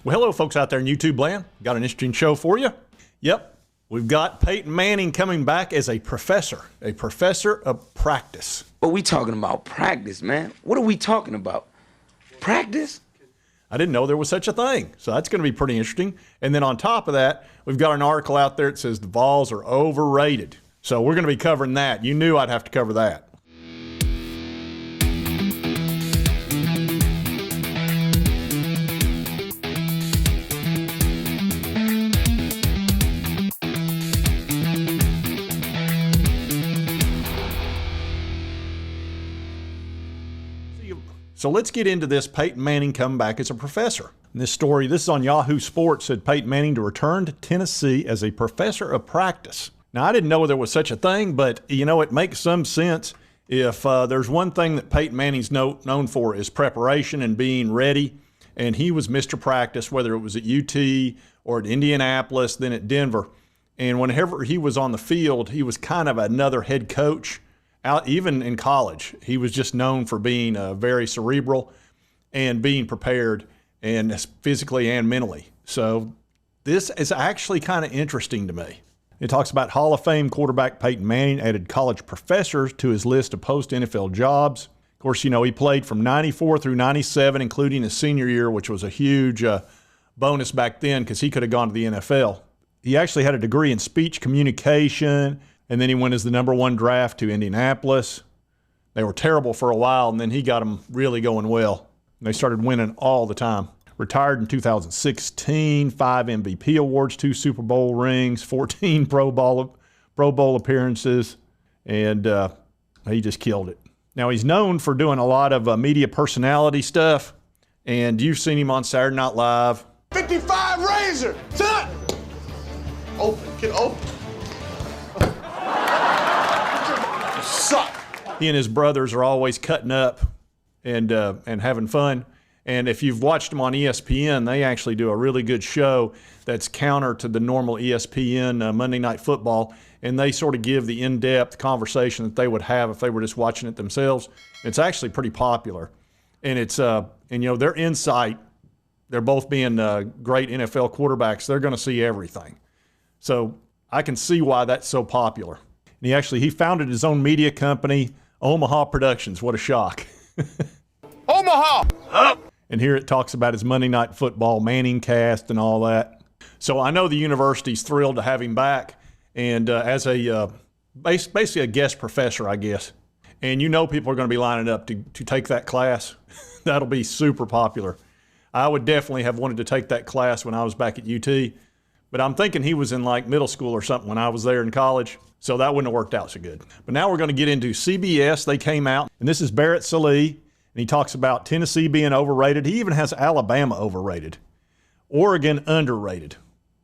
Well, hello, folks out there in YouTube land. Got an interesting show for you. Yep, we've got Peyton Manning coming back as a professor of practice. But we talking about practice, man. What are we talking about? Practice? I didn't know there was such a thing, so that's going to be pretty interesting. And then on top of that, we've got an article out there that says the Vols are overrated. So we're going to be covering that. You knew I'd have to cover that. So let's get into this Peyton Manning coming back as a professor. And this story, this is on Yahoo Sports, said Peyton Manning to return to Tennessee as a professor of practice. Now, I didn't know there was such a thing, but, you know, it makes some sense. If there's one thing that Peyton Manning's known for is preparation and being ready. And he was Mr. Practice, whether it was at UT or at Indianapolis, then at Denver. And whenever he was on the field, he was kind of another head coach. Out even in college, he was just known for being very cerebral and being prepared, and physically and mentally. So this is actually kind of interesting to me. It talks about Hall of Fame quarterback Peyton Manning added college professors to his list of post-NFL jobs. Of course, you know, he played from 94 through 97, including his senior year, which was a huge bonus back then because he could have gone to the NFL. He actually had a degree in speech communication, and then he went as the #1 draft to Indianapolis. They were terrible for a while, and then he got them really going well. And they started winning all the time. Retired in 2016, 5 MVP awards, 2 Super Bowl rings, 14 Pro Bowl appearances, and he just killed it. Now, he's known for doing a lot of media personality stuff, and you've seen him on Saturday Night Live. 55 Razor, son! Open, get open. Suck. He and his brothers are always cutting up and having fun. And if you've watched them on ESPN, they actually do a really good show that's counter to the normal ESPN Monday Night Football. And they sort of give the in-depth conversation that they would have if they were just watching it themselves. It's actually pretty popular. And it's, and you know, their insight, they're both being great NFL quarterbacks. They're going to see everything. So I can see why that's so popular. And he founded his own media company, Omaha Productions. What a shock. Omaha! Huh? And here it talks about his Monday Night Football, Manning cast, and all that. So I know the university's thrilled to have him back, and as a basically a guest professor, I guess. And you know people are going to be lining up to take that class. That'll be super popular. I would definitely have wanted to take that class when I was back at UT, but I'm thinking he was in like middle school or something when I was there in college. So that wouldn't have worked out so good. But now we're going to get into CBS. They came out, and this is Barrett Sallee, and he talks about Tennessee being overrated. He even has Alabama overrated. Oregon underrated,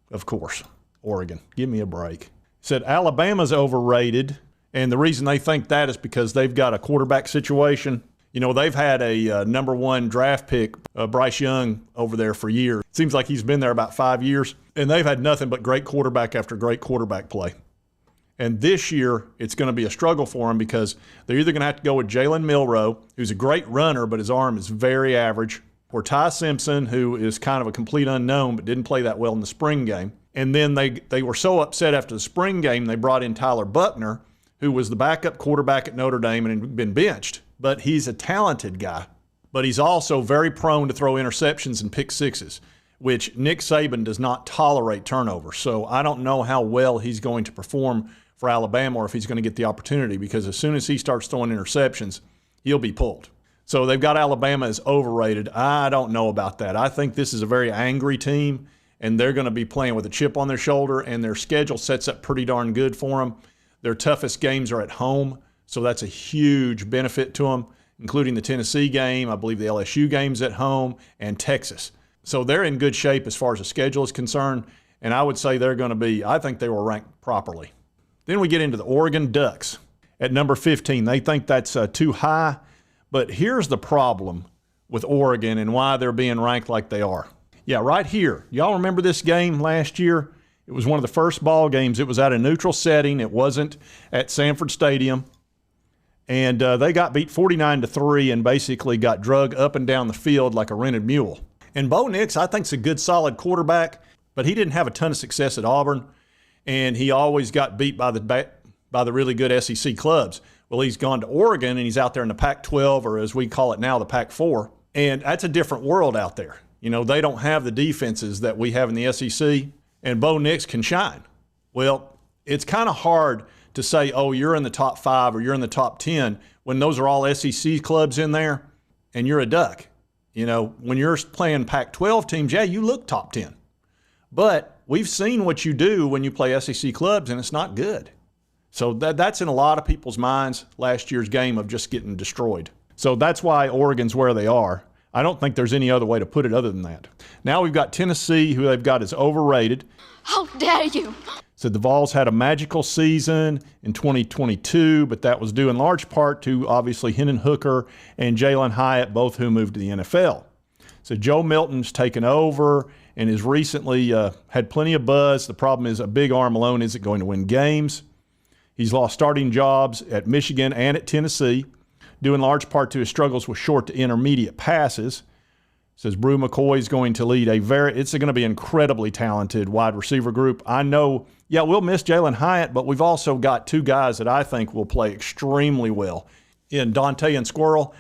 of course. Oregon, give me a break. He said Alabama's overrated, and the reason they think that is because they've got a quarterback situation. You know, they've had a #1 draft pick, Bryce Young, over there for years. It seems like he's been there about 5 years, and they've had nothing but great quarterback after great quarterback play. And this year, it's going to be a struggle for them because they're either going to have to go with Jalen Milroe, who's a great runner, but his arm is very average, or Ty Simpson, who is kind of a complete unknown but didn't play that well in the spring game. And then they were so upset after the spring game, they brought in Tyler Buckner, who was the backup quarterback at Notre Dame and had been benched. But he's a talented guy. But he's also very prone to throw interceptions and pick sixes, which Nick Saban does not tolerate turnovers. So I don't know how well he's going to perform for Alabama or if he's going to get the opportunity, because as soon as he starts throwing interceptions, he'll be pulled. So they've got Alabama as overrated. I don't know about that. I think this is a very angry team, and they're going to be playing with a chip on their shoulder, and their schedule sets up pretty darn good for them. Their toughest games are at home, so that's a huge benefit to them, including the Tennessee game. I believe the LSU game's at home, and Texas. So they're in good shape as far as the schedule is concerned, and I would say they're going to be, I think they were ranked properly. Then we get into the Oregon Ducks at number 15. They think that's too high, but here's the problem with Oregon and why they're being ranked like they are. Yeah, right here. Y'all remember this game last year? It was one of the first ball games. It was at a neutral setting. It wasn't at Sanford Stadium. And they got beat 49-3 and basically got drug up and down the field like a rented mule. And Bo Nix, I think, is a good, solid quarterback, but he didn't have a ton of success at Auburn, and he always got beat by the really good SEC clubs. Well, he's gone to Oregon, and he's out there in the Pac-12, or as we call it now, the Pac-4, and that's a different world out there. You know, they don't have the defenses that we have in the SEC, and Bo Nix can shine. Well, it's kind of hard to say, oh, you're in the top 5 or you're in the top 10 when those are all SEC clubs in there and you're a duck. You know, when you're playing Pac-12 teams, yeah, you look top 10. But we've seen what you do when you play SEC clubs, and it's not good. So that's in a lot of people's minds, last year's game of just getting destroyed. So that's why Oregon's where they are. I don't think there's any other way to put it other than that. Now we've got Tennessee, who they've got as overrated. How dare you! Said the Vols had a magical season in 2022, but that was due in large part to obviously Hendon Hooker and Jalen Hyatt, both who moved to the NFL. So Joe Milton's taken over and has recently had plenty of buzz. The problem is a big arm alone isn't going to win games. He's lost starting jobs at Michigan and at Tennessee, due in large part to his struggles with short to intermediate passes. Says Brew McCoy is going to lead it's going to be an incredibly talented wide receiver group. I know, yeah, we'll miss Jalen Hyatt, but we've also got 2 guys that I think will play extremely well. In Dante and Squirrel,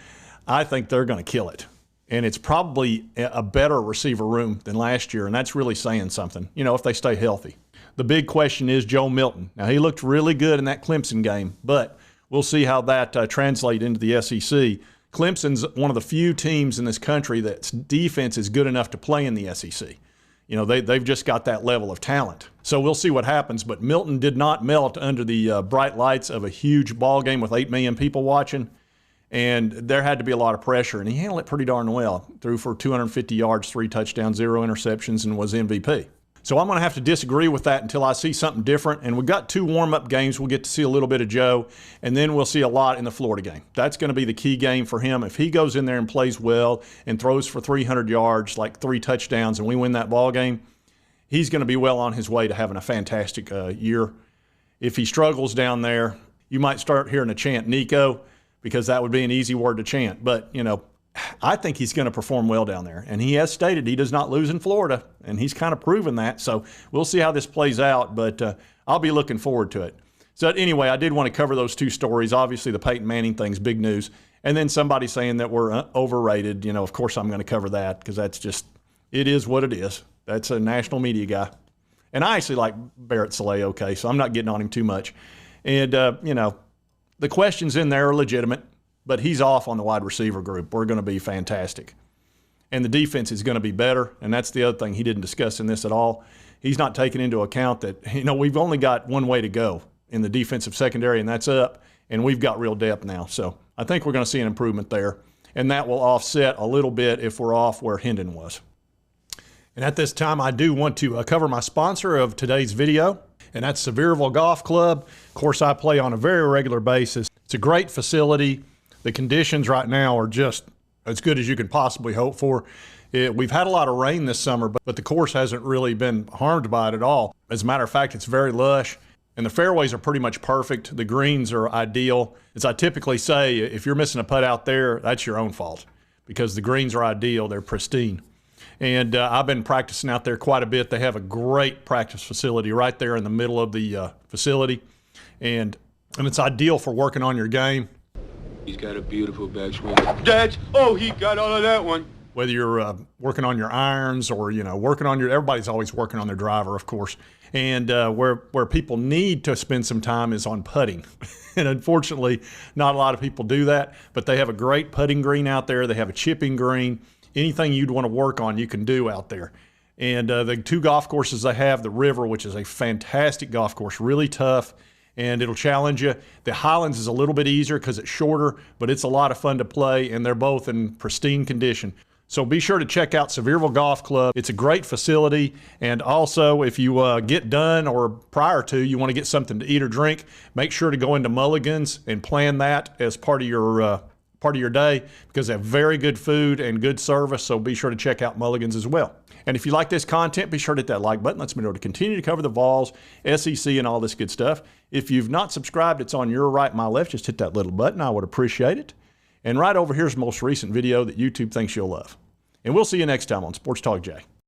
I think they're going to kill it. And it's probably a better receiver room than last year, and that's really saying something, you know, if they stay healthy. The big question is Joe Milton. Now, he looked really good in that Clemson game, but we'll see how that translates into the SEC. Clemson's one of the few teams in this country that's defense is good enough to play in the SEC. You know, they've just got that level of talent. So we'll see what happens. But Milton did not melt under the bright lights of a huge ball game with 8 million people watching. And there had to be a lot of pressure. And he handled it pretty darn well. Threw for 250 yards, 3 touchdowns, 0 interceptions, and was MVP. So I'm going to have to disagree with that until I see something different. And we've got 2 warm-up games. We'll get to see a little bit of Joe, and then we'll see a lot in the Florida game. That's going to be the key game for him. If he goes in there and plays well and throws for 300 yards, like 3 touchdowns, and we win that ball game, he's going to be well on his way to having a fantastic year. If he struggles down there, you might start hearing a chant, Nico, because that would be an easy word to chant. But, you know, I think he's going to perform well down there. And he has stated he does not lose in Florida, and he's kind of proven that. So we'll see how this plays out, but I'll be looking forward to it. So anyway, I did want to cover those 2 stories. Obviously, the Peyton Manning thing's big news. And then somebody saying that we're overrated. You know, of course I'm going to cover that because that's just, it is what it is. That's a national media guy. And I actually like Barrett Saleh okay, so I'm not getting on him too much. And, you know, the questions in there are legitimate. But he's off on the wide receiver group. We're going to be fantastic. And the defense is going to be better, and that's the other thing he didn't discuss in this at all. He's not taking into account that, you know, we've only got one way to go in the defensive secondary, and that's up, and we've got real depth now. So I think we're going to see an improvement there, and that will offset a little bit if we're off where Hendon was. And at this time, I do want to cover my sponsor of today's video, and that's Sevierville Golf Club. Of course, I play on a very regular basis. It's a great facility. The conditions right now are just as good as you can possibly hope for. We've had a lot of rain this summer, but the course hasn't really been harmed by it at all. As a matter of fact, it's very lush, and the fairways are pretty much perfect. The greens are ideal. As I typically say, if you're missing a putt out there, that's your own fault because the greens are ideal. They're pristine. And I've been practicing out there quite a bit. They have a great practice facility right there in the middle of the facility, and it's ideal for working on your game. He's got a beautiful backswing. Dad, oh, he got all of that one. Whether you're working on your irons or, you know, working on everybody's always working on their driver, of course. And where people need to spend some time is on putting. And unfortunately, not a lot of people do that, but they have a great putting green out there. They have a chipping green. Anything you'd want to work on, you can do out there. And the 2 golf courses they have, the River, which is a fantastic golf course, really tough, and it'll challenge you. The Highlands is a little bit easier because it's shorter, but it's a lot of fun to play, and they're both in pristine condition. So be sure to check out Sevierville Golf Club. It's a great facility, and also if you get done or prior to, you want to get something to eat or drink, make sure to go into Mulligan's and plan that as part of your day because they have very good food and good service, so be sure to check out Mulligan's as well. And if you like this content, be sure to hit that like button. Lets me know to continue to cover the Vols, SEC, and all this good stuff. If you've not subscribed, it's on your right, my left. Just hit that little button. I would appreciate it. And right over here's the most recent video that YouTube thinks you'll love. And we'll see you next time on Sports Talk Jay.